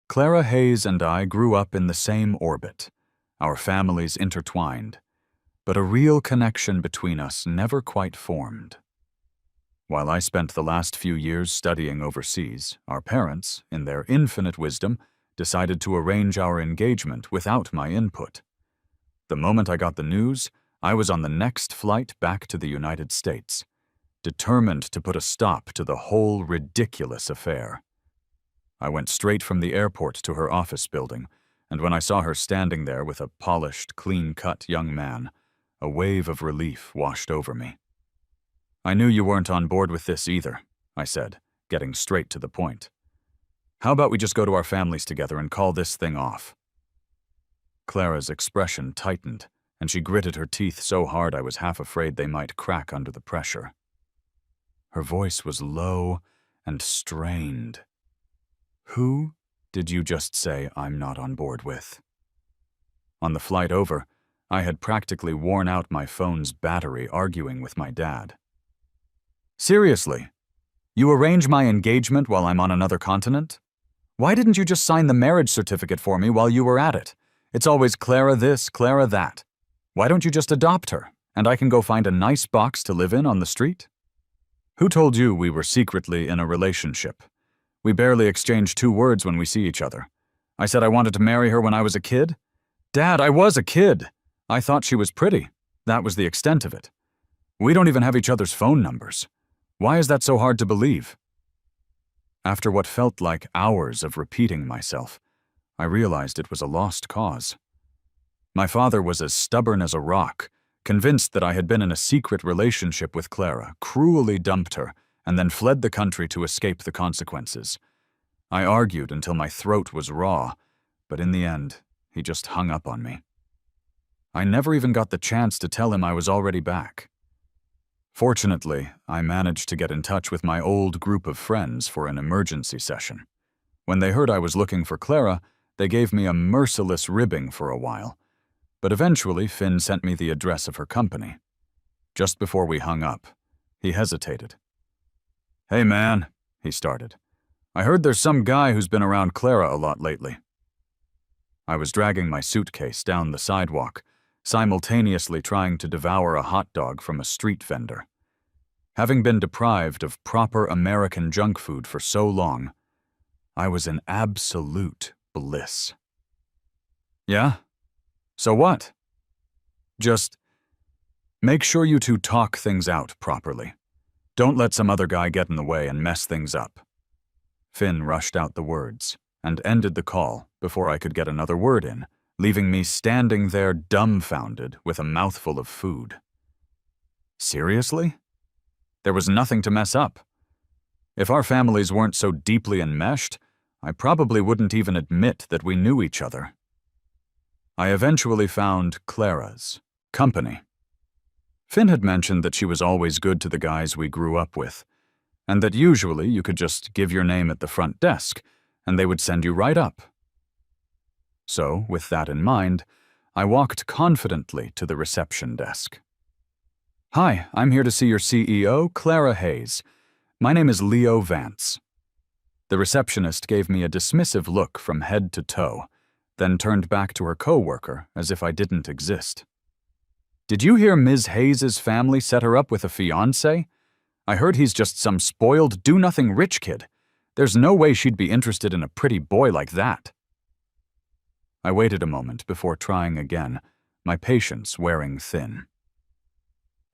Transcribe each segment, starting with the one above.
Clara Hayes and I grew up in the same orbit, our families intertwined, but a real connection between us never quite formed. While I spent the last few years studying overseas, our parents, in their infinite wisdom, decided to arrange our engagement without my input. The moment I got the news, I was on the next flight back to the United States, determined to put a stop to the whole ridiculous affair. I went straight from the airport to her office building, and when I saw her standing there with a polished, clean-cut young man, a wave of relief washed over me. "I knew you weren't on board with this either," I said, getting straight to the point. "How about we just go to our families together and call this thing off?" Clara's expression tightened, and she gritted her teeth so hard I was half afraid they might crack under the pressure. Her voice was low and strained. "Who did you just say I'm not on board with?" On the flight over, I had practically worn out my phone's battery arguing with my dad. "Seriously? You arrange my engagement while I'm on another continent? Why didn't you just sign the marriage certificate for me while you were at it? It's always Clara this, Clara that. Why don't you just adopt her, and I can go find a nice box to live in on the street? Who told you we were secretly in a relationship? We barely exchange 2 words when we see each other. I said I wanted to marry her when I was a kid? Dad, I was a kid. I thought she was pretty. That was the extent of it. We don't even have each other's phone numbers. Why is that so hard to believe?" After what felt like hours of repeating myself, I realized it was a lost cause. My father was as stubborn as a rock, convinced that I had been in a secret relationship with Clara, cruelly dumped her, and then fled the country to escape the consequences. I argued until my throat was raw, but in the end, he just hung up on me. I never even got the chance to tell him I was already back. Fortunately, I managed to get in touch with my old group of friends for an emergency session. When they heard I was looking for Clara, they gave me a merciless ribbing for a while, but eventually Finn sent me the address of her company. Just before we hung up, he hesitated. "Hey man," he started. "I heard there's some guy who's been around Clara a lot lately." I was dragging my suitcase down the sidewalk, simultaneously trying to devour a hot dog from a street vendor. Having been deprived of proper American junk food for so long, I was in absolute bliss. "Yeah? So what?" "Just make sure you two talk things out properly. Don't let some other guy get in the way and mess things up." Finn rushed out the words and ended the call before I could get another word in, leaving me standing there dumbfounded with a mouthful of food. Seriously? There was nothing to mess up. If our families weren't so deeply enmeshed, I probably wouldn't even admit that we knew each other. I eventually found Clara's company. Finn had mentioned that she was always good to the guys we grew up with, and that usually you could just give your name at the front desk, and they would send you right up. So, with that in mind, I walked confidently to the reception desk. "Hi, I'm here to see your CEO, Clara Hayes. My name is Leo Vance." The receptionist gave me a dismissive look from head to toe, then turned back to her co-worker as if I didn't exist. "Did you hear Ms. Hayes's family set her up with a fiancé? I heard he's just some spoiled, do-nothing rich kid. There's no way she'd be interested in a pretty boy like that." I waited a moment before trying again, my patience wearing thin.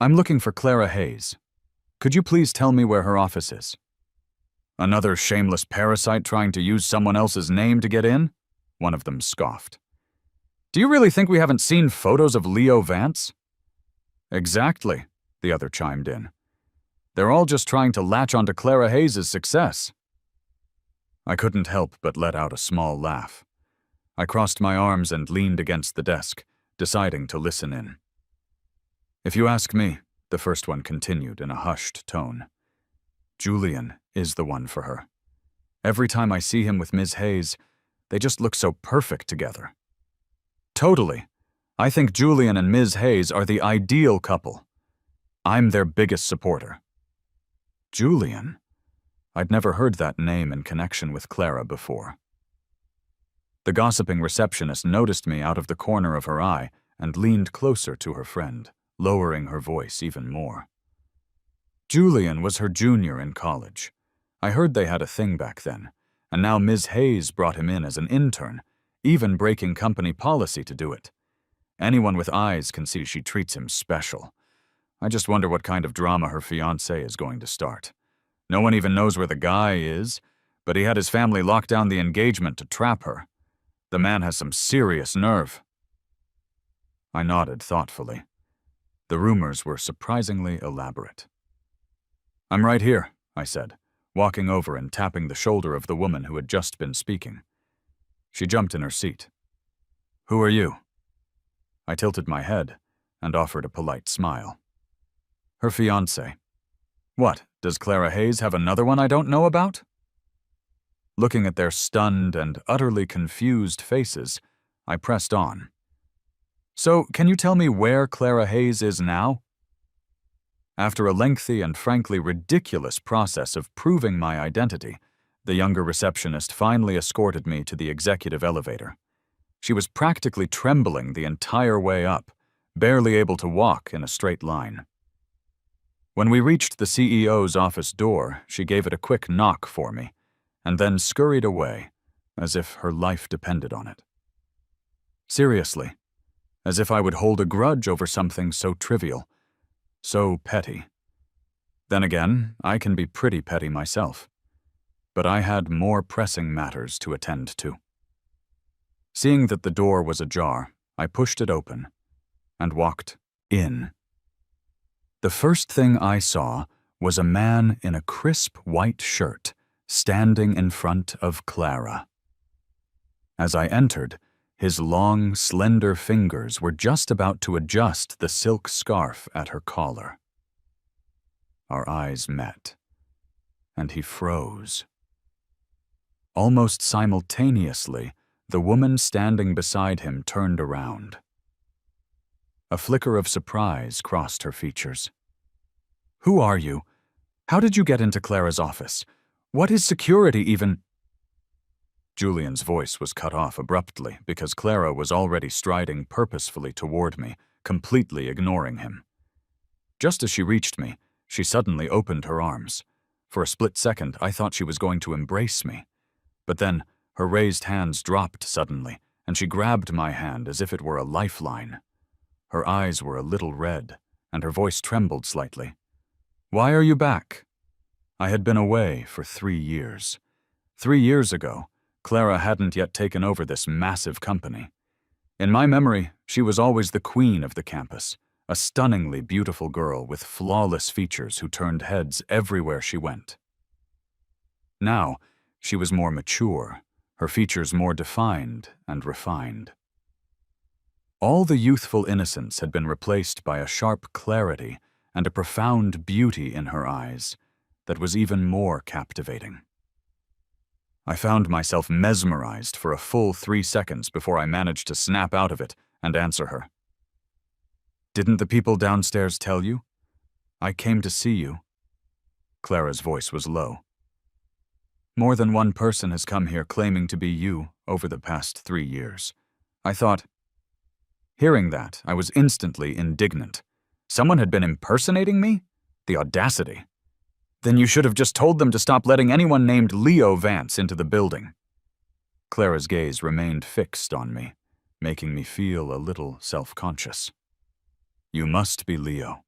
"I'm looking for Clara Hayes. Could you please tell me where her office is?" "Another shameless parasite trying to use someone else's name to get in?" one of them scoffed. "Do you really think we haven't seen photos of Leo Vance?" "Exactly," the other chimed in. "They're all just trying to latch onto Clara Hayes' success." I couldn't help but let out a small laugh. I crossed my arms and leaned against the desk, deciding to listen in. "If you ask me," the first one continued in a hushed tone, "Julian is the one for her. Every time I see him with Ms. Hayes, they just look so perfect together." "Totally. I think Julian and Ms. Hayes are the ideal couple. I'm their biggest supporter." Julian? I'd never heard that name in connection with Clara before. The gossiping receptionist noticed me out of the corner of her eye and leaned closer to her friend, lowering her voice even more. Julian was her junior in college. I heard they had a thing back then, and now Ms. Hayes brought him in as an intern, even breaking company policy to do it. Anyone with eyes can see she treats him special. I just wonder what kind of drama her fiancé is going to start. No one even knows where the guy is, but he had his family lock down the engagement to trap her. The man has some serious nerve. I nodded thoughtfully. The rumors were surprisingly elaborate. "I'm right here," I said, walking over and tapping the shoulder of the woman who had just been speaking. She jumped in her seat. "Who are you?" I tilted my head and offered a polite smile. "Her fiancé." "What, does Clara Hayes have another one I don't know about?" Looking at their stunned and utterly confused faces, I pressed on. "So, can you tell me where Clara Hayes is now?" After a lengthy and frankly ridiculous process of proving my identity, the younger receptionist finally escorted me to the executive elevator. She was practically trembling the entire way up, barely able to walk in a straight line. When we reached the CEO's office door, she gave it a quick knock for me, and then scurried away, as if her life depended on it. Seriously, as if I would hold a grudge over something so trivial, so petty. Then again, I can be pretty petty myself. But I had more pressing matters to attend to. Seeing that the door was ajar, I pushed it open and walked in. The first thing I saw was a man in a crisp white shirt standing in front of Clara. As I entered, his long, slender fingers were just about to adjust the silk scarf at her collar. Our eyes met, and he froze. Almost simultaneously, the woman standing beside him turned around. A flicker of surprise crossed her features. "Who are you? How did you get into Clara's office? What is security even?" Julian's voice was cut off abruptly because Clara was already striding purposefully toward me, completely ignoring him. Just as she reached me, she suddenly opened her arms. For a split second, I thought she was going to embrace me. But then, her raised hands dropped suddenly, and she grabbed my hand as if it were a lifeline. Her eyes were a little red, and her voice trembled slightly. "Why are you back?" I had been away for 3 years. 3 years ago, Clara hadn't yet taken over this massive company. In my memory, she was always the queen of the campus, a stunningly beautiful girl with flawless features who turned heads everywhere she went. Now, she was more mature, her features more defined and refined. All the youthful innocence had been replaced by a sharp clarity and a profound beauty in her eyes that was even more captivating. I found myself mesmerized for a full 3 seconds before I managed to snap out of it and answer her. "Didn't the people downstairs tell you? I came to see you." Clara's voice was low. "More than one person has come here claiming to be you over the past 3 years. I thought..." Hearing that, I was instantly indignant. Someone had been impersonating me? The audacity. "Then you should have just told them to stop letting anyone named Leo Vance into the building." Clara's gaze remained fixed on me, making me feel a little self-conscious. "You must be Leo."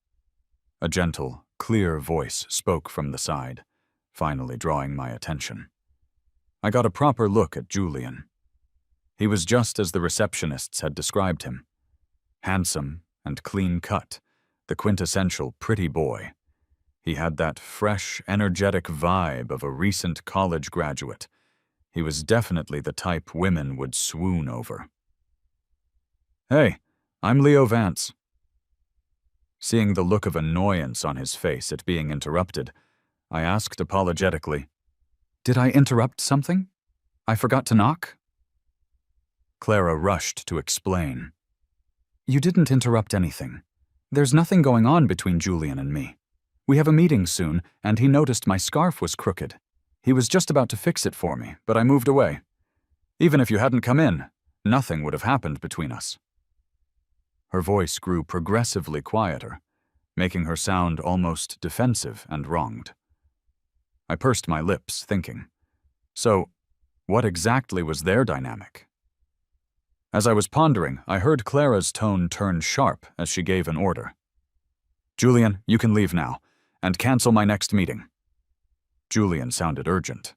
A gentle, clear voice spoke from the side, finally drawing my attention. I got a proper look at Julian. He was just as the receptionists had described him. Handsome and clean-cut, the quintessential pretty boy. He had that fresh, energetic vibe of a recent college graduate. He was definitely the type women would swoon over. "Hey, I'm Leo Vance." Seeing the look of annoyance on his face at being interrupted, I asked apologetically, "Did I interrupt something? I forgot to knock?" Clara rushed to explain. "You didn't interrupt anything. There's nothing going on between Julian and me. We have a meeting soon, and he noticed my scarf was crooked. He was just about to fix it for me, but I moved away. Even if you hadn't come in, nothing would have happened between us." Her voice grew progressively quieter, making her sound almost defensive and wronged. I pursed my lips, thinking, so what exactly was their dynamic? As I was pondering, I heard Clara's tone turn sharp as she gave an order. "Julian, you can leave now, and cancel my next meeting." Julian sounded urgent.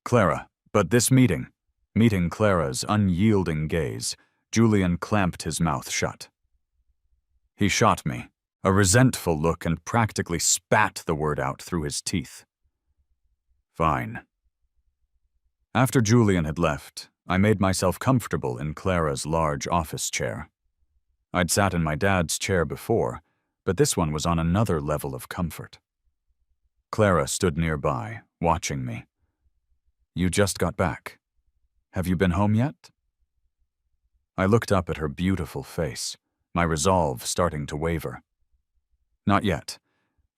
"Clara, but this meeting..." Meeting Clara's unyielding gaze, Julian clamped his mouth shut. He shot me, a resentful look, and practically spat the word out through his teeth. "Fine." After Julian had left, I made myself comfortable in Clara's large office chair. I'd sat in my dad's chair before, but this one was on another level of comfort. Clara stood nearby, watching me. "You just got back. Have you been home yet?" I looked up at her beautiful face, my resolve starting to waver. "Not yet.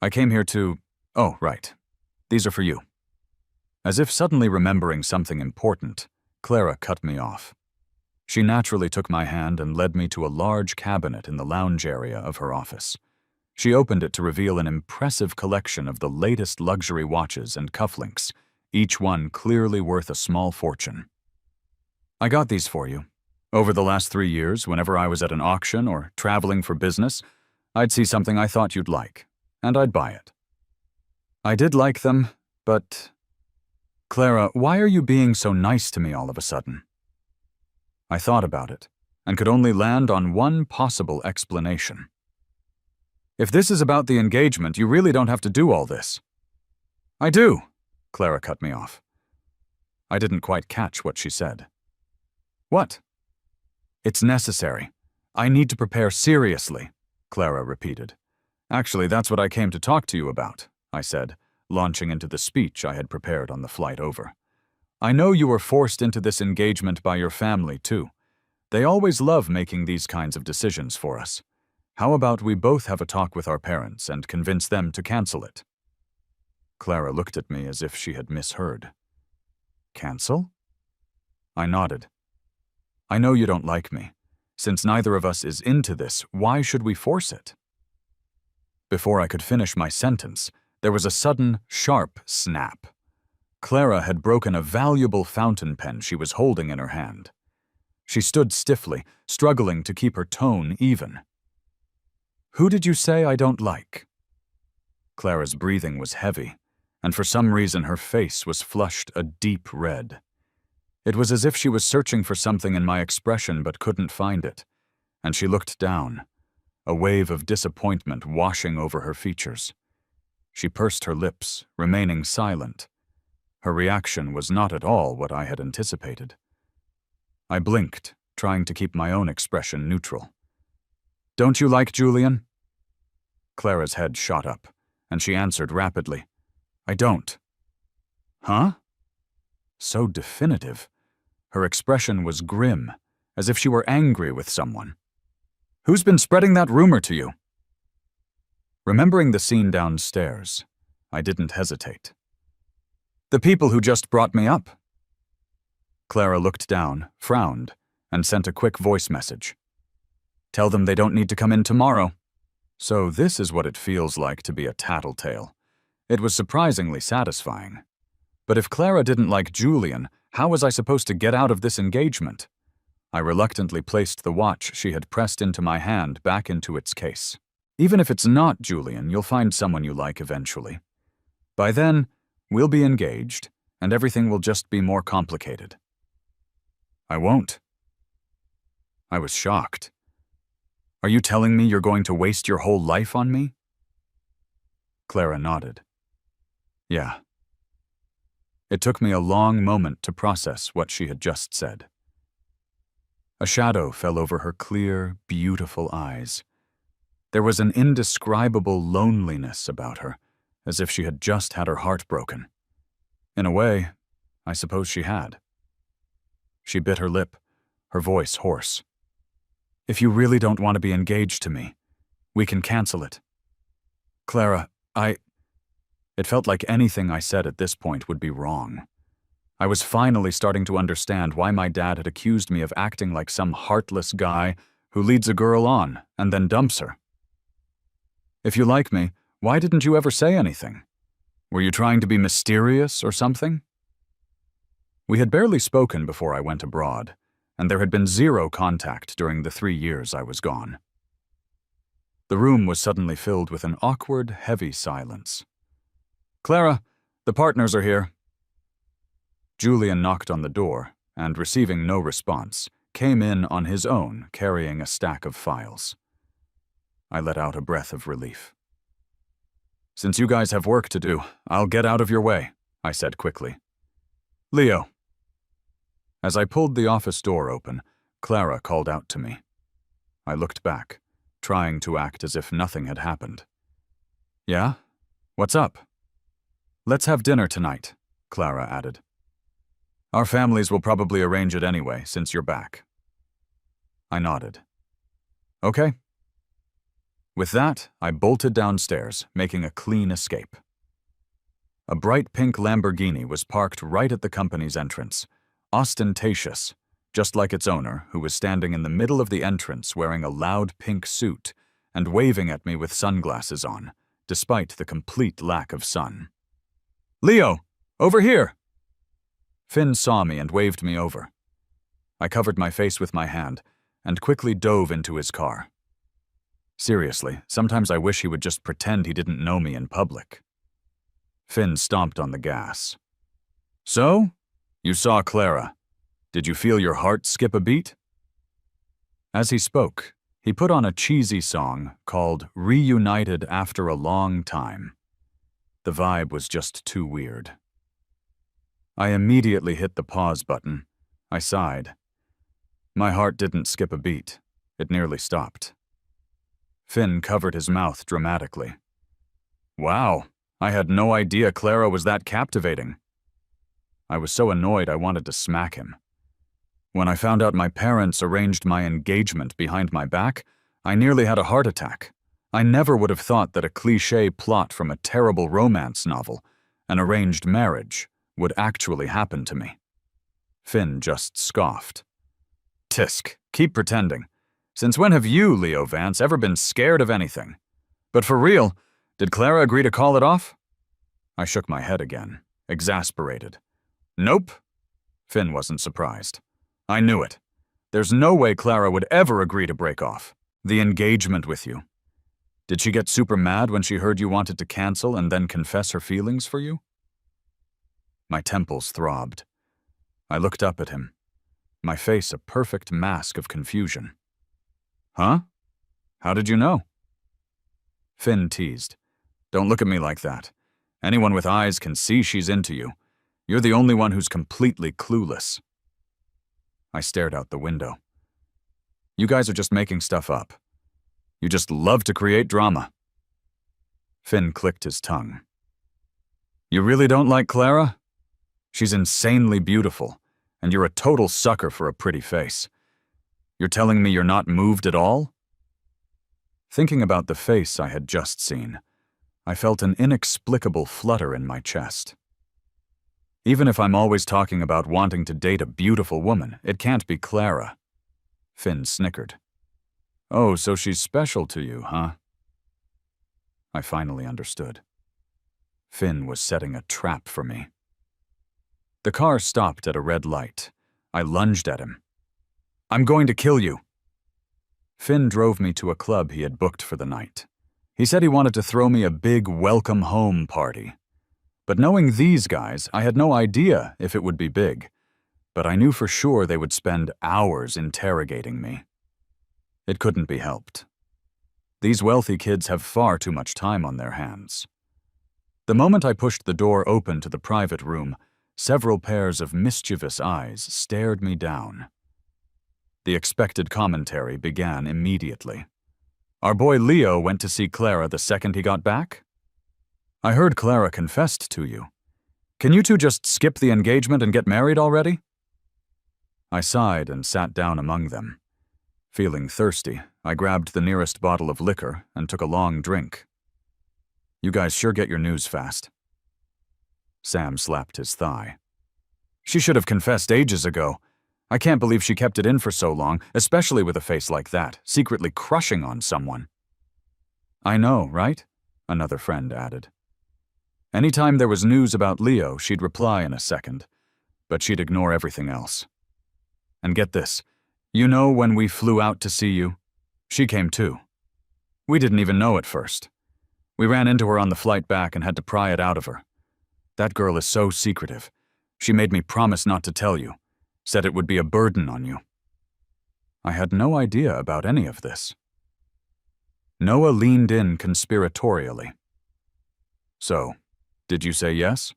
I came here to... Oh, right. These are for you." As if suddenly remembering something important, Clara cut me off. She naturally took my hand and led me to a large cabinet in the lounge area of her office. She opened it to reveal an impressive collection of the latest luxury watches and cufflinks, each one clearly worth a small fortune. "I got these for you. Over the last 3 years, whenever I was at an auction or traveling for business, I'd see something I thought you'd like, and I'd buy it." I did like them, but... "Clara, why are you being so nice to me all of a sudden?" I thought about it, and could only land on one possible explanation. "If this is about the engagement, you really don't have to do all this." "I do," Clara cut me off. I didn't quite catch what she said. "What?" "It's necessary. I need to prepare seriously," Clara repeated. "Actually, that's what I came to talk to you about," I said, launching into the speech I had prepared on the flight over. "I know you were forced into this engagement by your family, too. They always love making these kinds of decisions for us. How about we both have a talk with our parents and convince them to cancel it?" Clara looked at me as if she had misheard. "Cancel?" I nodded. "I know you don't like me. Since neither of us is into this, why should we force it?" Before I could finish my sentence, there was a sudden, sharp snap. Clara had broken a valuable fountain pen she was holding in her hand. She stood stiffly, struggling to keep her tone even. "Who did you say I don't like?" Clara's breathing was heavy, and for some reason her face was flushed a deep red. It was as if she was searching for something in my expression but couldn't find it, and she looked down, a wave of disappointment washing over her features. She pursed her lips, remaining silent. Her reaction was not at all what I had anticipated. I blinked, trying to keep my own expression neutral. "Don't you like Julian?" Clara's head shot up, and she answered rapidly, "I don't." "Huh?" So definitive. Her expression was grim, as if she were angry with someone. "Who's been spreading that rumor to you?" Remembering the scene downstairs, I didn't hesitate. "The people who just brought me up." Clara looked down, frowned, and sent a quick voice message. "Tell them they don't need to come in tomorrow." So this is what it feels like to be a tattletale. It was surprisingly satisfying. But if Clara didn't like Julian, how was I supposed to get out of this engagement? I reluctantly placed the watch she had pressed into my hand back into its case. "Even if it's not Julian, you'll find someone you like eventually. By then, we'll be engaged, and everything will just be more complicated." "I won't." I was shocked. "Are you telling me you're going to waste your whole life on me?" Clara nodded. "Yeah." It took me a long moment to process what she had just said. A shadow fell over her clear, beautiful eyes. There was an indescribable loneliness about her, as if she had just had her heart broken. In a way, I suppose she had. She bit her lip, her voice hoarse. "If you really don't want to be engaged to me, we can cancel it." "Clara, It felt like anything I said at this point would be wrong. I was finally starting to understand why my dad had accused me of acting like some heartless guy who leads a girl on and then dumps her. If you like me, why didn't you ever say anything? Were you trying to be mysterious or something? We had barely spoken before I went abroad, and there had been zero contact during the 3 years I was gone. The room was suddenly filled with an awkward, heavy silence. "Clara, the partners are here." Julian knocked on the door, and receiving no response, came in on his own, carrying a stack of files. I let out a breath of relief. "Since you guys have work to do, I'll get out of your way," I said quickly. "Leo." As I pulled the office door open, Clara called out to me. I looked back, trying to act as if nothing had happened. "Yeah? What's up?" "Let's have dinner tonight," Clara added. "Our families will probably arrange it anyway, since you're back." I nodded. "Okay." With that, I bolted downstairs, making a clean escape. A bright pink Lamborghini was parked right at the company's entrance, ostentatious, just like its owner, who was standing in the middle of the entrance wearing a loud pink suit and waving at me with sunglasses on, despite the complete lack of sun. "Leo, over here!" Finn saw me and waved me over. I covered my face with my hand and quickly dove into his car. Seriously, sometimes I wish he would just pretend he didn't know me in public. Finn stomped on the gas. "So? You saw Clara. Did you feel your heart skip a beat?" As he spoke, he put on a cheesy song called "Reunited After a Long Time." The vibe was just too weird. I immediately hit the pause button. I sighed. My heart didn't skip a beat. It nearly stopped. Finn covered his mouth dramatically. "Wow, I had no idea Clara was that captivating." I was so annoyed I wanted to smack him. When I found out my parents arranged my engagement behind my back, I nearly had a heart attack. I never would have thought that a cliché plot from a terrible romance novel, an arranged marriage, would actually happen to me. Finn just scoffed. "Tisk, keep pretending. Since when have you, Leo Vance, ever been scared of anything? But for real, did Clara agree to call it off?" I shook my head again, exasperated. "Nope." Finn wasn't surprised. "I knew it. There's no way Clara would ever agree to break off the engagement with you. Did she get super mad when she heard you wanted to cancel and then confess her feelings for you?" My temples throbbed. I looked up at him, my face a perfect mask of confusion. "Huh? How did you know?" Finn teased. "Don't look at me like that. Anyone with eyes can see she's into you. You're the only one who's completely clueless." I stared out the window. "You guys are just making stuff up. You just love to create drama." Finn clicked his tongue. "You really don't like Clara? She's insanely beautiful, and you're a total sucker for a pretty face. You're telling me you're not moved at all?" Thinking about the face I had just seen, I felt an inexplicable flutter in my chest. Even if I'm always talking about wanting to date a beautiful woman, it can't be Clara. Finn snickered. "Oh, so she's special to you, huh?" I finally understood. Finn was setting a trap for me. The car stopped at a red light. I lunged at him. "I'm going to kill you." Finn drove me to a club he had booked for the night. He said he wanted to throw me a big welcome home party. But knowing these guys, I had no idea if it would be big. But I knew for sure they would spend hours interrogating me. It couldn't be helped. These wealthy kids have far too much time on their hands. The moment I pushed the door open to the private room, several pairs of mischievous eyes stared me down. The expected commentary began immediately. "Our boy Leo went to see Clara the second he got back? I heard Clara confessed to you. Can you two just skip the engagement and get married already?" I sighed and sat down among them. Feeling thirsty, I grabbed the nearest bottle of liquor and took a long drink. "You guys sure get your news fast." Sam slapped his thigh. She should have confessed ages ago. I can't believe she kept it in for so long, especially with a face like that, secretly crushing on someone. I know, right? Another friend added. Anytime there was news about Leo, she'd reply in a second, but she'd ignore everything else. And get this, you know when we flew out to see you? She came too. We didn't even know at first. We ran into her on the flight back and had to pry it out of her. That girl is so secretive. She made me promise not to tell you, said it would be a burden on you. I had no idea about any of this. Noah leaned in conspiratorially. So, did you say yes?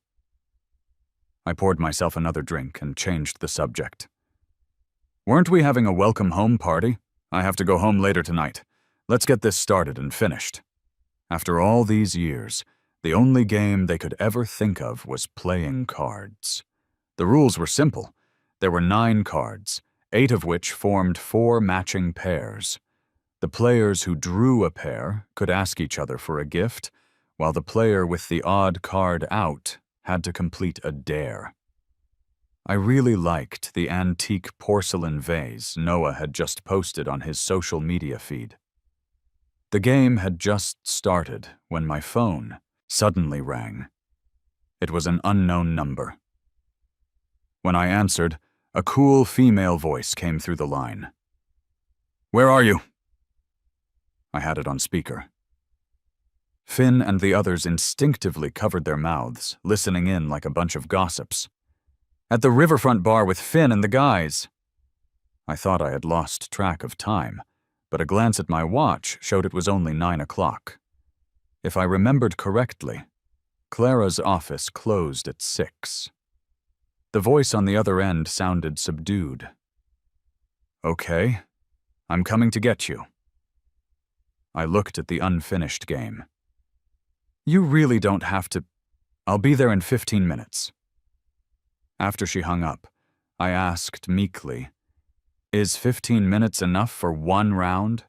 I poured myself another drink and changed the subject. Weren't we having a welcome home party? I have to go home later tonight. Let's get this started and finished. After all these years, the only game they could ever think of was playing cards. The rules were simple. There were 9 cards, 8 of which formed 4 matching pairs. The players who drew a pair could ask each other for a gift, while the player with the odd card out had to complete a dare. I really liked the antique porcelain vase Noah had just posted on his social media feed. The game had just started when my phone suddenly rang. It was an unknown number. When I answered, a cool female voice came through the line. "Where are you?" I had it on speaker. Finn and the others instinctively covered their mouths, listening in like a bunch of gossips. "At the riverfront bar with Finn and the guys." I thought I had lost track of time, but a glance at my watch showed it was only 9 o'clock. If I remembered correctly, Clara's office closed at 6. The voice on the other end sounded subdued. "Okay, I'm coming to get you." I looked at the unfinished game. "You really don't have to. I'll be there in 15 minutes. After she hung up, I asked meekly, "Is 15 minutes enough for one round?"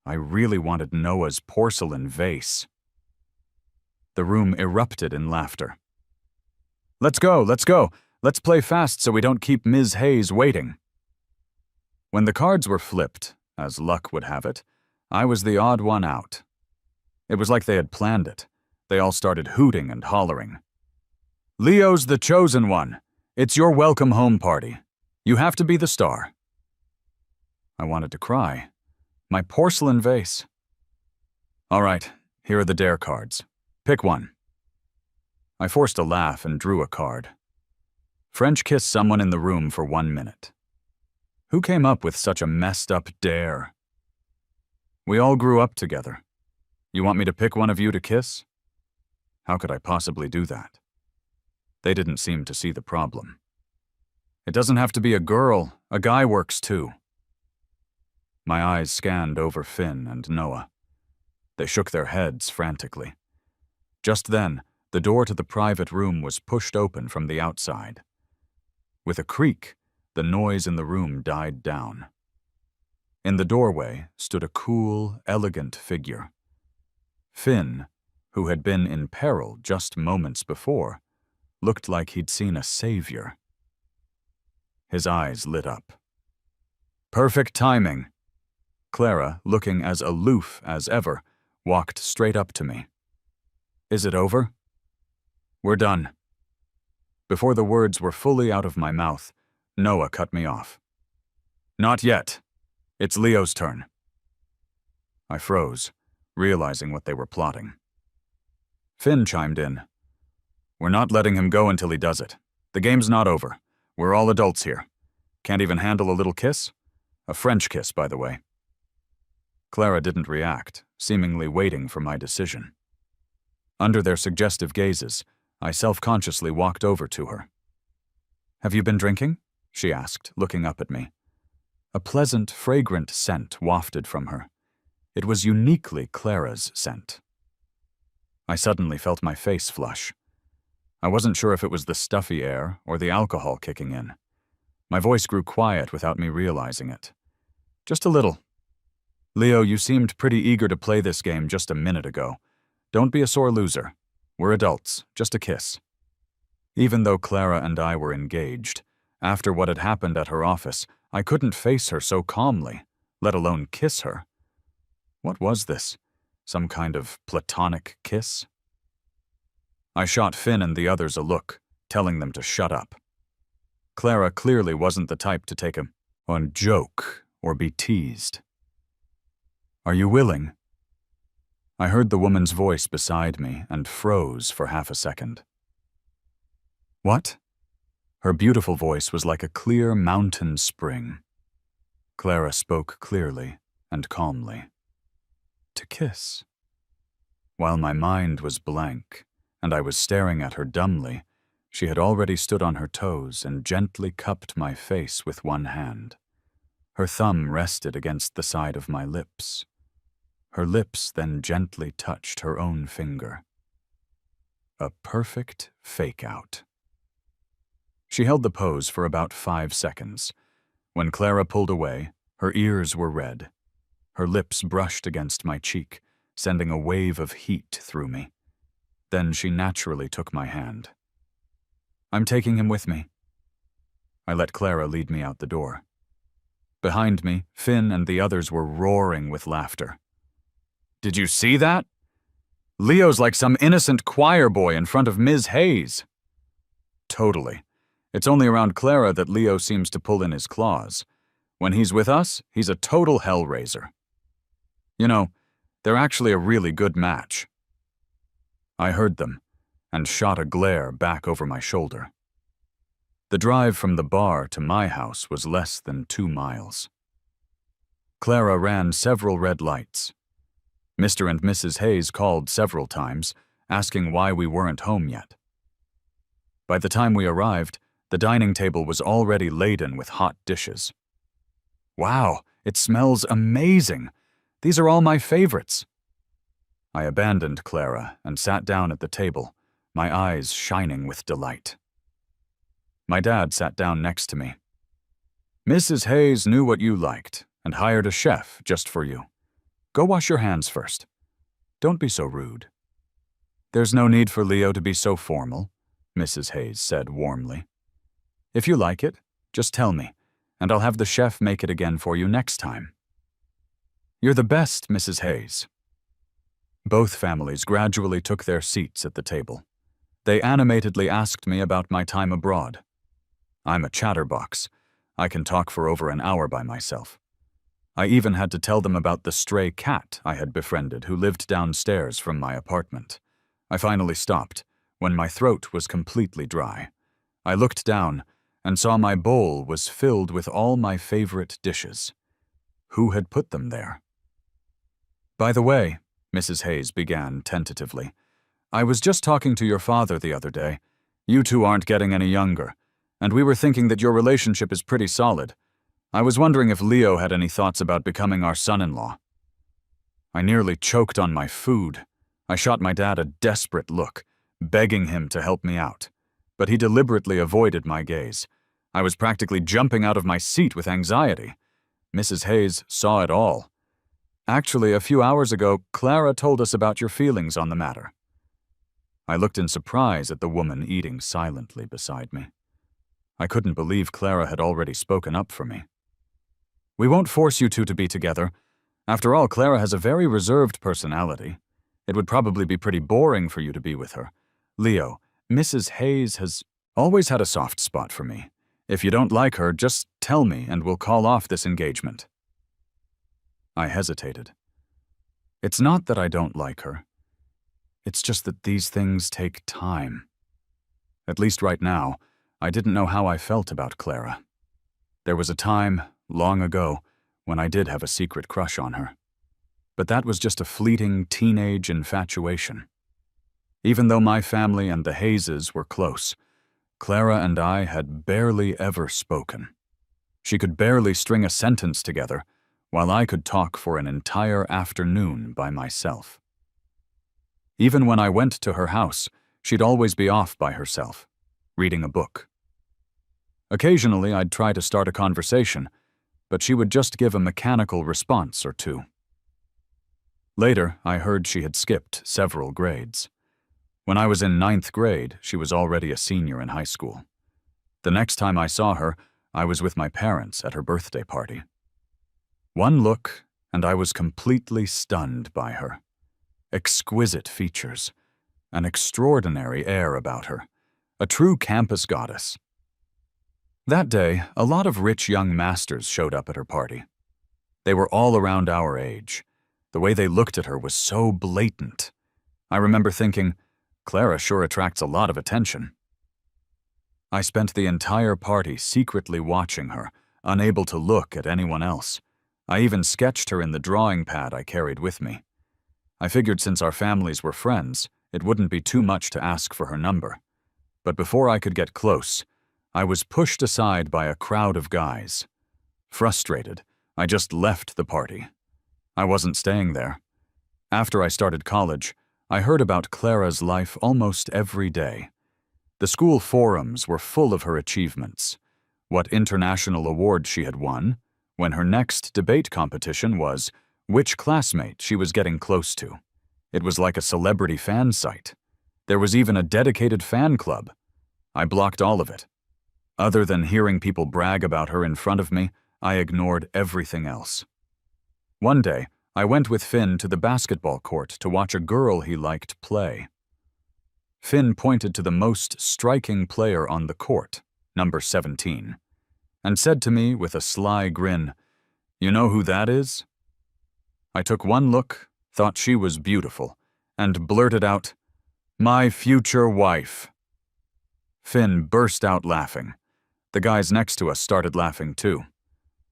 I really wanted Noah's porcelain vase. The room erupted in laughter. Let's go. Let's play fast so we don't keep Ms. Hayes waiting." When the cards were flipped, as luck would have it, I was the odd one out. It was like they had planned it. They all started hooting and hollering. "Leo's the chosen one. It's your welcome home party. You have to be the star." I wanted to cry. My porcelain vase. "All right, here are the dare cards. Pick one." I forced a laugh and drew a card. French kiss someone in the room for 1 minute. Who came up with such a messed up dare? We all grew up together. You want me to pick one of you to kiss? How could I possibly do that? They didn't seem to see the problem. It doesn't have to be a girl. A guy works too. My eyes scanned over Finn and Noah. They shook their heads frantically. Just then, the door to the private room was pushed open from the outside. With a creak, the noise in the room died down. In the doorway stood a cool, elegant figure. Finn, who had been in peril just moments before, looked like he'd seen a savior. His eyes lit up. "Perfect timing." Clara, looking as aloof as ever, walked straight up to me. "Is it over?" "We're done." Before the words were fully out of my mouth, Noah cut me off. "Not yet. It's Leo's turn." I froze, realizing what they were plotting. Finn chimed in. "We're not letting him go until he does it. The game's not over. We're all adults here. Can't even handle a little kiss? A French kiss, by the way." Clara didn't react, seemingly waiting for my decision. Under their suggestive gazes, I self-consciously walked over to her. "Have you been drinking?" she asked, looking up at me. A pleasant, fragrant scent wafted from her. It was uniquely Clara's scent. I suddenly felt my face flush. I wasn't sure if it was the stuffy air or the alcohol kicking in. My voice grew quiet without me realizing it. "Just a little. Leo, you seemed pretty eager to play this game just a minute ago. Don't be a sore loser. We're adults. Just a kiss." Even though Clara and I were engaged, after what had happened at her office, I couldn't face her so calmly, let alone kiss her. What was this? Some kind of platonic kiss? I shot Finn and the others a look, telling them to shut up. Clara clearly wasn't the type to take a joke or be teased. "Are you willing?" I heard the woman's voice beside me and froze for half a second. "What?" Her beautiful voice was like a clear mountain spring. Clara spoke clearly and calmly. "To kiss." While my mind was blank, and I was staring at her dumbly, she had already stood on her toes and gently cupped my face with one hand. Her thumb rested against the side of my lips. Her lips then gently touched her own finger. A perfect fake-out. She held the pose for about 5 seconds. When Clara pulled away, her ears were red. Her lips brushed against my cheek, sending a wave of heat through me. Then she naturally took my hand. "I'm taking him with me." I let Clara lead me out the door. Behind me, Finn and the others were roaring with laughter. "Did you see that? Leo's like some innocent choir boy in front of Ms. Hayes." "Totally. It's only around Clara that Leo seems to pull in his claws. When he's with us, he's a total hellraiser. You know, they're actually a really good match." I heard them, and shot a glare back over my shoulder. The drive from the bar to my house was less than 2 miles. Clara ran several red lights. Mr. and Mrs. Hayes called several times, asking why we weren't home yet. By the time we arrived, the dining table was already laden with hot dishes. "Wow, it smells amazing! These are all my favorites." I abandoned Clara and sat down at the table, my eyes shining with delight. My dad sat down next to me. "Mrs. Hayes knew what you liked and hired a chef just for you. Go wash your hands first. Don't be so rude." "There's no need for Leo to be so formal," Mrs. Hayes said warmly. "If you like it, just tell me, and I'll have the chef make it again for you next time." "You're the best, Mrs. Hayes." Both families gradually took their seats at the table. They animatedly asked me about my time abroad. I'm a chatterbox. I can talk for over an hour by myself. I even had to tell them about the stray cat I had befriended who lived downstairs from my apartment. I finally stopped, when my throat was completely dry. I looked down and saw my bowl was filled with all my favorite dishes. Who had put them there? "By the way," Mrs. Hayes began tentatively, "I was just talking to your father the other day. You two aren't getting any younger, and we were thinking that your relationship is pretty solid. I was wondering if Leo had any thoughts about becoming our son-in-law." I nearly choked on my food. I shot my dad a desperate look, begging him to help me out, but he deliberately avoided my gaze. I was practically jumping out of my seat with anxiety. Mrs. Hayes saw it all. "Actually, a few hours ago, Clara told us about your feelings on the matter." I looked in surprise at the woman eating silently beside me. I couldn't believe Clara had already spoken up for me. "We won't force you two to be together. After all, Clara has a very reserved personality. It would probably be pretty boring for you to be with her. Leo, Mrs. Hayes has always had a soft spot for me. If you don't like her, just tell me and we'll call off this engagement." I hesitated. It's not that I don't like her. It's just that these things take time. At least right now, I didn't know how I felt about Clara. There was a time, long ago, when I did have a secret crush on her. But that was just a fleeting teenage infatuation. Even though my family and the Hayeses were close, Clara and I had barely ever spoken. She could barely string a sentence together, while I could talk for an entire afternoon by myself. Even when I went to her house, she'd always be off by herself, reading a book. Occasionally, I'd try to start a conversation, but she would just give a mechanical response or two. Later, I heard she had skipped several grades. When I was in ninth grade, she was already a senior in high school. The next time I saw her, I was with my parents at her birthday party. One look, and I was completely stunned by her. Exquisite features, an extraordinary air about her, a true campus goddess. That day, a lot of rich young masters showed up at her party. They were all around our age. The way they looked at her was so blatant. I remember thinking, Clara sure attracts a lot of attention. I spent the entire party secretly watching her, unable to look at anyone else. I even sketched her in the drawing pad I carried with me. I figured since our families were friends, it wouldn't be too much to ask for her number. But before I could get close, I was pushed aside by a crowd of guys. Frustrated, I just left the party. I wasn't staying there. After I started college, I heard about Clara's life almost every day. The school forums were full of her achievements, what international award she had won, when her next debate competition was, which classmate she was getting close to. It was like a celebrity fan site. There was even a dedicated fan club. I blocked all of it. Other than hearing people brag about her in front of me, I ignored everything else. One day, I went with Finn to the basketball court to watch a girl he liked play. Finn pointed to the most striking player on the court, number 17, and said to me with a sly grin, "You know who that is?" I took one look, thought she was beautiful, and blurted out, "My future wife." Finn burst out laughing. The guys next to us started laughing too.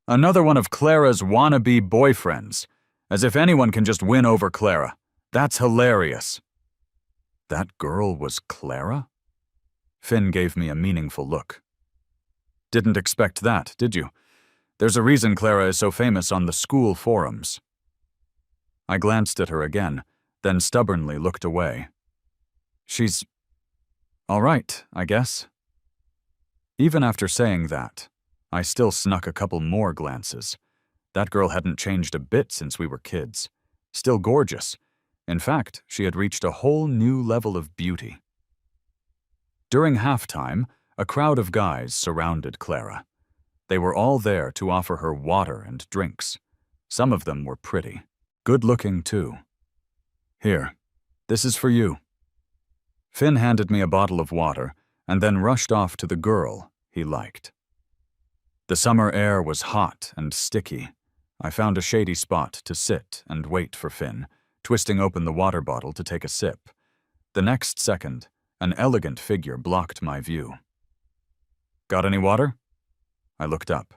"Another one of Clara's wannabe boyfriends. As if anyone can just win over Clara. That's hilarious." That girl was Clara? Finn gave me a meaningful look. "Didn't expect that, did you? There's a reason Clara is so famous on the school forums." I glanced at her again, then stubbornly looked away. "She's all right, I guess." Even after saying that, I still snuck a couple more glances. That girl hadn't changed a bit since we were kids. Still gorgeous. In fact, she had reached a whole new level of beauty. During halftime, a crowd of guys surrounded Clara. They were all there to offer her water and drinks. Some of them were pretty. Good-looking, too. "Here, this is for you." Finn handed me a bottle of water and then rushed off to the girl he liked. The summer air was hot and sticky. I found a shady spot to sit and wait for Finn, twisting open the water bottle to take a sip. The next second, an elegant figure blocked my view. "Got any water?" I looked up.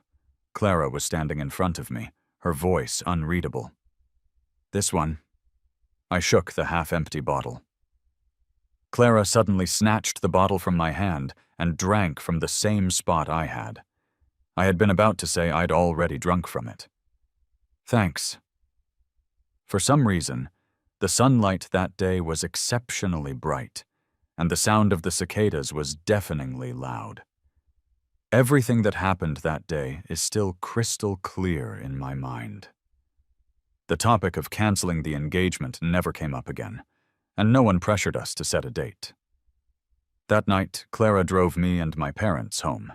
Clara was standing in front of me, her voice unreadable. "This one." I shook the half-empty bottle. Clara suddenly snatched the bottle from my hand and drank from the same spot I had. I had been about to say I'd already drunk from it. "Thanks." For some reason, the sunlight that day was exceptionally bright, and the sound of the cicadas was deafeningly loud. Everything that happened that day is still crystal clear in my mind. The topic of canceling the engagement never came up again, and no one pressured us to set a date. That night, Clara drove me and my parents home.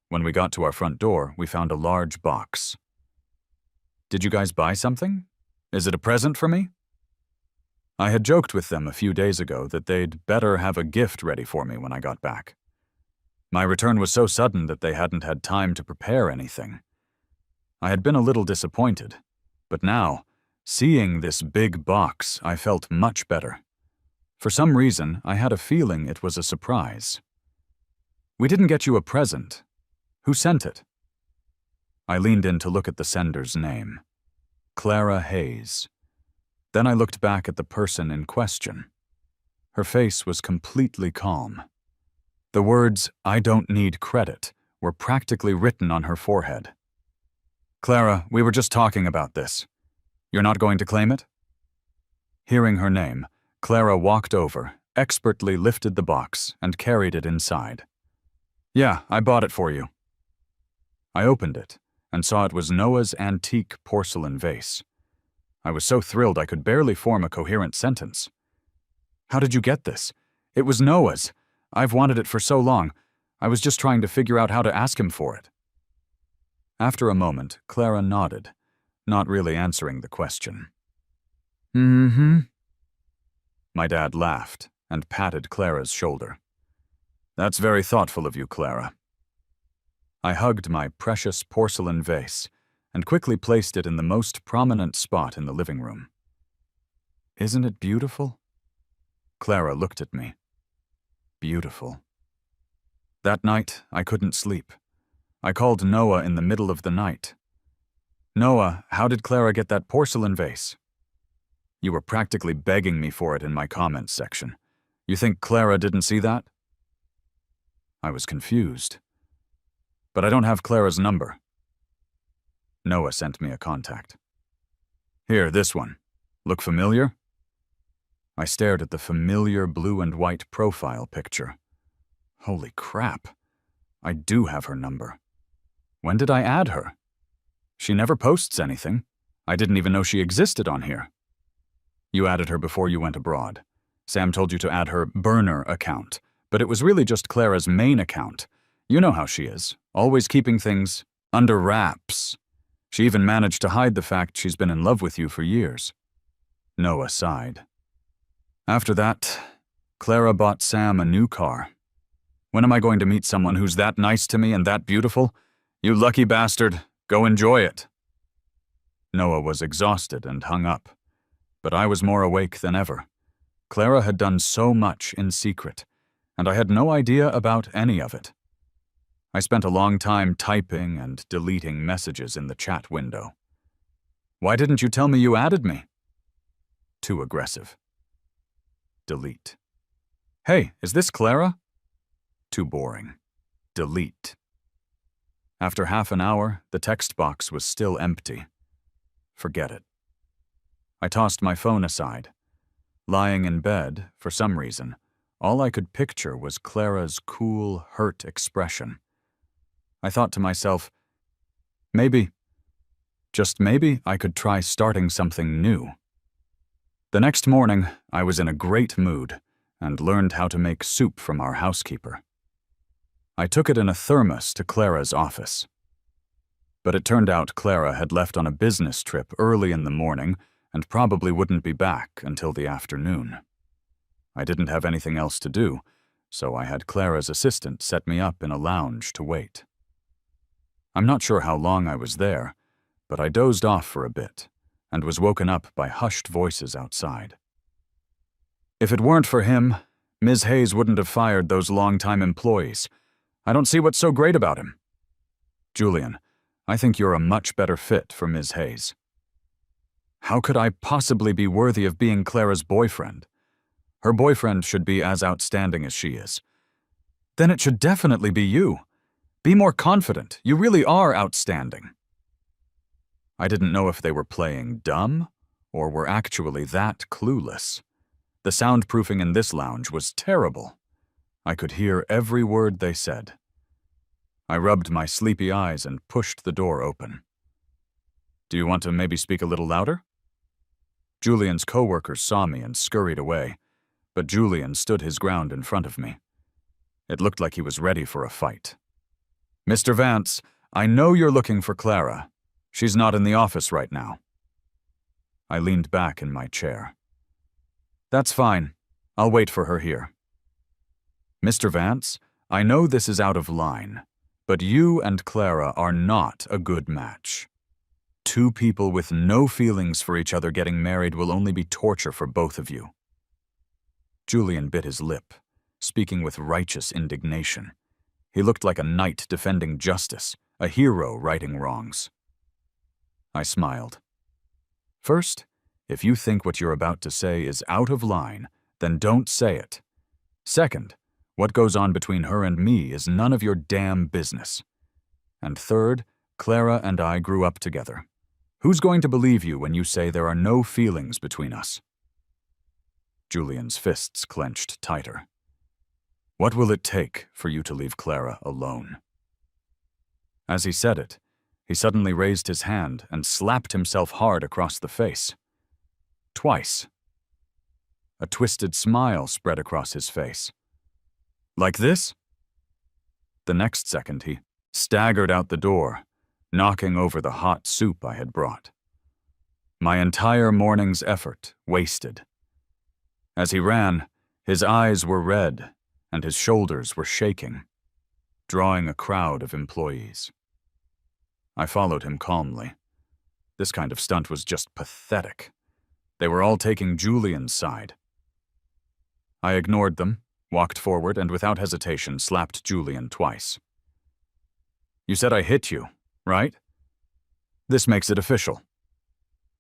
When we got to our front door, we found a large box. "Did you guys buy something? Is it a present for me?" I had joked with them a few days ago that they'd better have a gift ready for me when I got back. My return was so sudden that they hadn't had time to prepare anything. I had been a little disappointed, but now, seeing this big box, I felt much better. For some reason, I had a feeling it was a surprise. "We didn't get you a present. Who sent it?" I leaned in to look at the sender's name. Clara Hayes. Then I looked back at the person in question. Her face was completely calm. The words, "I don't need credit," were practically written on her forehead. "Clara, we were just talking about this. You're not going to claim it?" Hearing her name, Clara walked over, expertly lifted the box, and carried it inside. "Yeah, I bought it for you." I opened it and saw it was Noah's antique porcelain vase. I was so thrilled I could barely form a coherent sentence. "How did you get this? It was Noah's. I've wanted it for so long. I was just trying to figure out how to ask him for it. After a moment, Clara nodded, not really answering the question. Mm-hmm. My dad laughed and patted Clara's shoulder. That's very thoughtful of you, Clara. I hugged my precious porcelain vase and quickly placed it in the most prominent spot in the living room. Isn't it beautiful? Clara looked at me. Beautiful. That night, I couldn't sleep. I called Noah in the middle of the night. Noah, how did Clara get that porcelain vase? You were practically begging me for it in my comments section. You think Clara didn't see that? I was confused. But I don't have Clara's number. Noah sent me a contact. Here, this one. Look familiar? I stared at the familiar blue and white profile picture. Holy crap. I do have her number. When did I add her? She never posts anything. I didn't even know she existed on here. You added her before you went abroad. Sam told you to add her burner account, but it was really just Clara's main account. You know how she is, always keeping things under wraps. She even managed to hide the fact she's been in love with you for years. Noah sighed. After that, Clara bought Sam a new car. When am I going to meet someone who's that nice to me and that beautiful? You lucky bastard, go enjoy it. Noah was exhausted and hung up, but I was more awake than ever. Clara had done so much in secret, and I had no idea about any of it. I spent a long time typing and deleting messages in the chat window. Why didn't you tell me you added me? Too aggressive. Delete. Hey, is this Clara? Too boring. Delete. After half an hour, the text box was still empty. Forget it. I tossed my phone aside. Lying in bed, for some reason, all I could picture was Clara's cool, hurt expression. I thought to myself, maybe, just maybe, I could try starting something new. The next morning, I was in a great mood and learned how to make soup from our housekeeper. I took it in a thermos to Clara's office. But it turned out Clara had left on a business trip early in the morning and probably wouldn't be back until the afternoon. I didn't have anything else to do, so I had Clara's assistant set me up in a lounge to wait. I'm not sure how long I was there, but I dozed off for a bit and was woken up by hushed voices outside. If it weren't for him, Ms. Hayes wouldn't have fired those long-time employees. I don't see what's so great about him. Julian, I think you're a much better fit for Ms. Hayes. How could I possibly be worthy of being Clara's boyfriend? Her boyfriend should be as outstanding as she is. Then it should definitely be you. Be more confident. You really are outstanding. I didn't know if they were playing dumb or were actually that clueless. The soundproofing in this lounge was terrible. I could hear every word they said. I rubbed my sleepy eyes and pushed the door open. Do you want to maybe speak a little louder? Julian's coworkers saw me and scurried away, but Julian stood his ground in front of me. It looked like he was ready for a fight. Mr. Vance, I know you're looking for Clara. She's not in the office right now. I leaned back in my chair. That's fine. I'll wait for her here. Mr. Vance, I know this is out of line, but you and Clara are not a good match. Two people with no feelings for each other getting married will only be torture for both of you. Julian bit his lip, speaking with righteous indignation. He looked like a knight defending justice, a hero righting wrongs. I smiled. First, if you think what you're about to say is out of line, then don't say it. Second, what goes on between her and me is none of your damn business. And third, Clara and I grew up together. Who's going to believe you when you say there are no feelings between us? Julian's fists clenched tighter. What will it take for you to leave Clara alone? As he said it, he suddenly raised his hand and slapped himself hard across the face. Twice. A twisted smile spread across his face. Like this? The next second, he staggered out the door, knocking over the hot soup I had brought. My entire morning's effort wasted. As he ran, his eyes were red and his shoulders were shaking, drawing a crowd of employees. I followed him calmly. This kind of stunt was just pathetic. They were all taking Julian's side. I ignored them, walked forward, and without hesitation slapped Julian twice. You said I hit you, right? This makes it official.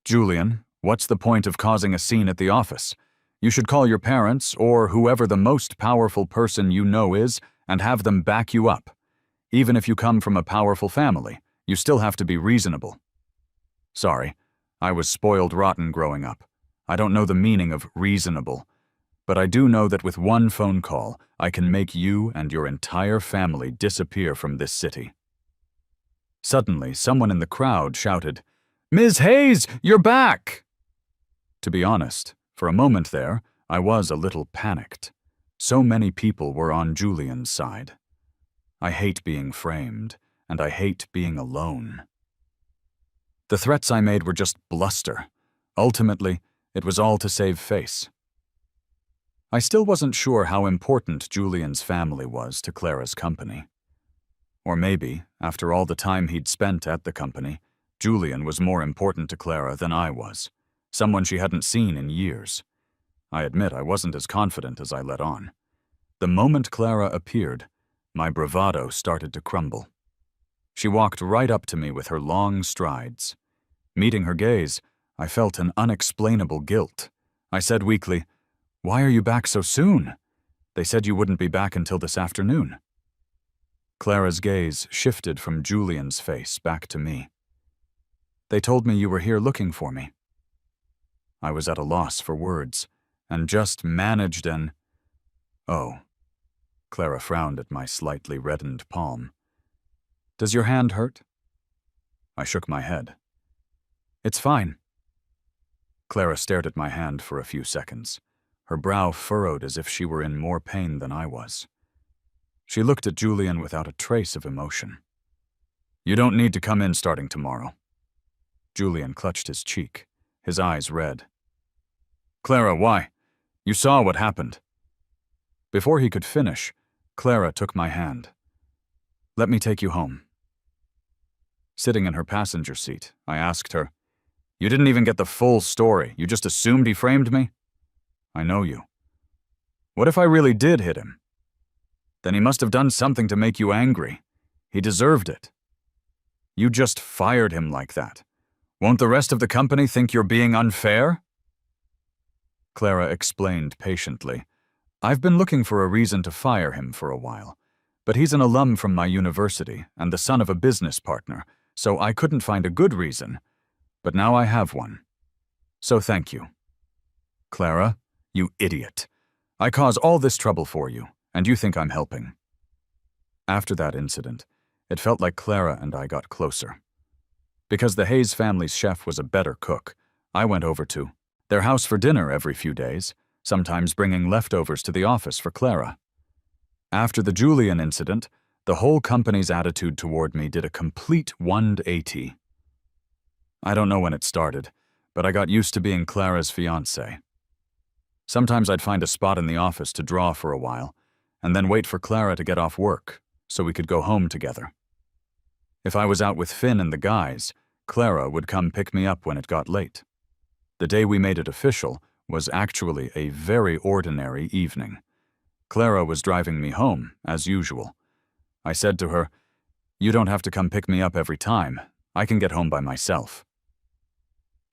Julian, what's the point of causing a scene at the office? You should call your parents or whoever the most powerful person you know is and have them back you up. Even if you come from a powerful family, you still have to be reasonable. Sorry, I was spoiled rotten growing up. I don't know the meaning of reasonable, but I do know that with one phone call, I can make you and your entire family disappear from this city. Suddenly, someone in the crowd shouted, "Ms. Hayes, you're back!" To be honest, for a moment there, I was a little panicked. So many people were on Julian's side. I hate being framed, and I hate being alone. The threats I made were just bluster. Ultimately, it was all to save face. I still wasn't sure how important Julian's family was to Clara's company. Or maybe, after all the time he'd spent at the company, Julian was more important to Clara than I was, someone she hadn't seen in years. I admit I wasn't as confident as I let on. The moment Clara appeared, my bravado started to crumble. She walked right up to me with her long strides. Meeting her gaze, I felt an unexplainable guilt. I said weakly, "Why are you back so soon? They said you wouldn't be back until this afternoon." Clara's gaze shifted from Julian's face back to me. "They told me you were here looking for me." I was at a loss for words, and just managed an, "Oh." Clara frowned at my slightly reddened palm. "Does your hand hurt?" I shook my head. "It's fine." Clara stared at my hand for a few seconds, her brow furrowed as if she were in more pain than I was. She looked at Julian without a trace of emotion. "You don't need to come in starting tomorrow." Julian clutched his cheek, his eyes red. "Clara, why? You saw what happened." Before he could finish, Clara took my hand. "Let me take you home." Sitting in her passenger seat, I asked her, "You didn't even get the full story. You just assumed he framed me?" "I know you." "What if I really did hit him?" "Then he must have done something to make you angry. He deserved it." "You just fired him like that. Won't the rest of the company think you're being unfair?" Clara explained patiently, "I've been looking for a reason to fire him for a while, but he's an alum from my university and the son of a business partner, so I couldn't find a good reason. But now I have one. So thank you." "Clara, you idiot. I cause all this trouble for you, and you think I'm helping." After that incident, it felt like Clara and I got closer. Because the Hayes family's chef was a better cook, I went over to their house for dinner every few days, sometimes bringing leftovers to the office for Clara. After the Julian incident, the whole company's attitude toward me did a complete 180. I don't know when it started, but I got used to being Clara's fiancé. Sometimes I'd find a spot in the office to draw for a while, and then wait for Clara to get off work, so we could go home together. If I was out with Finn and the guys, Clara would come pick me up when it got late. The day we made it official was actually a very ordinary evening. Clara was driving me home, as usual. I said to her, "You don't have to come pick me up every time. I can get home by myself."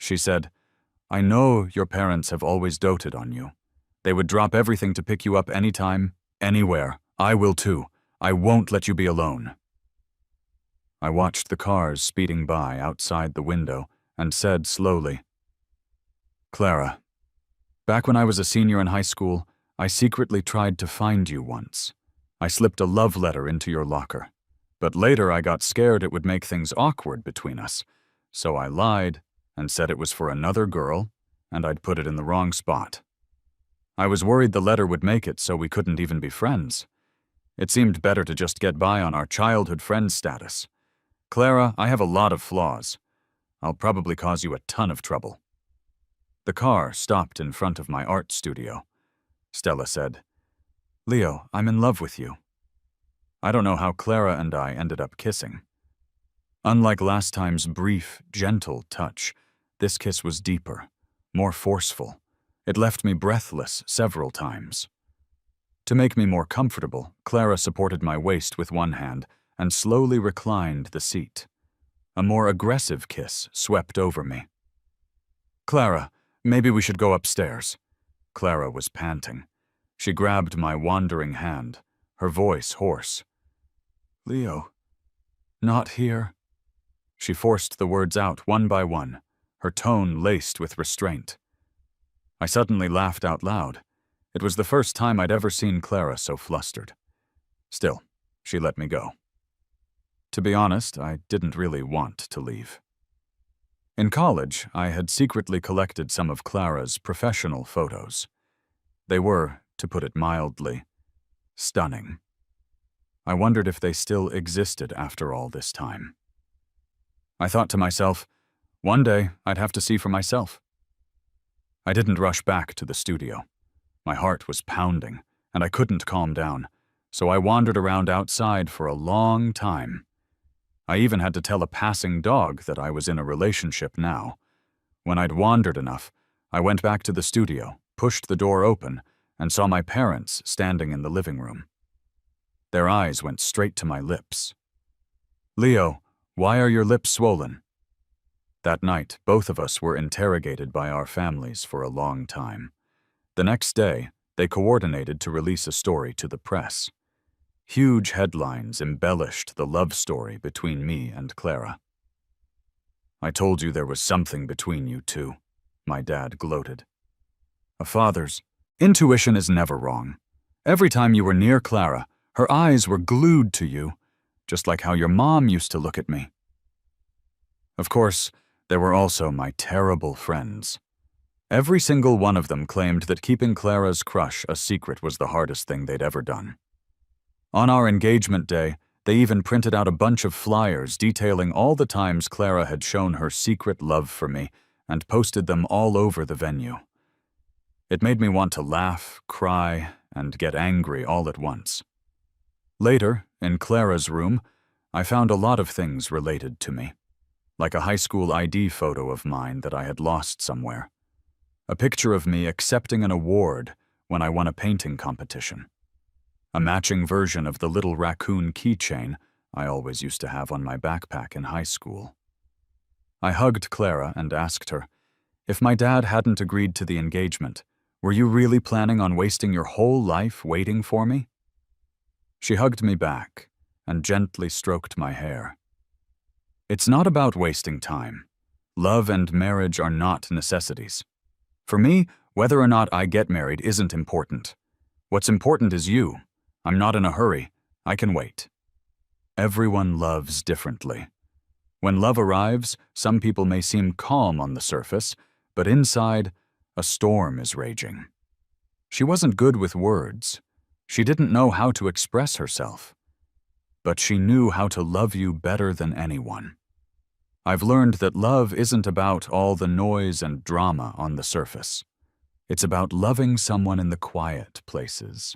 She said, "I know your parents have always doted on you. They would drop everything to pick you up anytime, anywhere. I will too. I won't let you be alone." I watched the cars speeding by outside the window and said slowly, "Clara, back when I was a senior in high school, I secretly tried to find you once. I slipped a love letter into your locker. But later I got scared it would make things awkward between us, so I lied and said it was for another girl, and I'd put it in the wrong spot. I was worried the letter would make it so we couldn't even be friends. It seemed better to just get by on our childhood friend status. Clara, I have a lot of flaws. I'll probably cause you a ton of trouble. The car stopped in front of my art studio. Stella said, "Leo, I'm in love with you." I don't know how Clara and I ended up kissing. Unlike last time's brief, gentle touch, this kiss was deeper, more forceful. It left me breathless several times. To make me more comfortable, Clara supported my waist with one hand and slowly reclined the seat. A more aggressive kiss swept over me. "Clara, maybe we should go upstairs." Clara was panting. She grabbed my wandering hand, her voice hoarse. "Leo, not here." She forced the words out one by one, her tone laced with restraint. I suddenly laughed out loud. It was the first time I'd ever seen Clara so flustered. Still, she let me go. To be honest, I didn't really want to leave. In college, I had secretly collected some of Clara's professional photos. They were, to put it mildly, stunning. I wondered if they still existed after all this time. I thought to myself, one day I'd have to see for myself. I didn't rush back to the studio. My heart was pounding, and I couldn't calm down, so I wandered around outside for a long time. I even had to tell a passing dog that I was in a relationship now. When I'd wandered enough, I went back to the studio, pushed the door open, and saw my parents standing in the living room. Their eyes went straight to my lips. "Leo, why are your lips swollen?" That night, both of us were interrogated by our families for a long time. The next day, they coordinated to release a story to the press. Huge headlines embellished the love story between me and Clara. "I told you there was something between you two," my dad gloated. A father's intuition is never wrong. Every time you were near Clara, her eyes were glued to you, just like how your mom used to look at me. Of course, there were also my terrible friends. Every single one of them claimed that keeping Clara's crush a secret was the hardest thing they'd ever done. On our engagement day, they even printed out a bunch of flyers detailing all the times Clara had shown her secret love for me and posted them all over the venue. It made me want to laugh, cry, and get angry all at once. Later, in Clara's room, I found a lot of things related to me, like a high school ID photo of mine that I had lost somewhere. A picture of me accepting an award when I won a painting competition. A matching version of the little raccoon keychain I always used to have on my backpack in high school. I hugged Clara and asked her, "If my dad hadn't agreed to the engagement, were you really planning on wasting your whole life waiting for me?" She hugged me back and gently stroked my hair. "It's not about wasting time. Love and marriage are not necessities. For me, whether or not I get married isn't important. What's important is you. I'm not in a hurry. I can wait." Everyone loves differently. When love arrives, some people may seem calm on the surface, but inside, a storm is raging. She wasn't good with words. She didn't know how to express herself. But she knew how to love you better than anyone. I've learned that love isn't about all the noise and drama on the surface. It's about loving someone in the quiet places.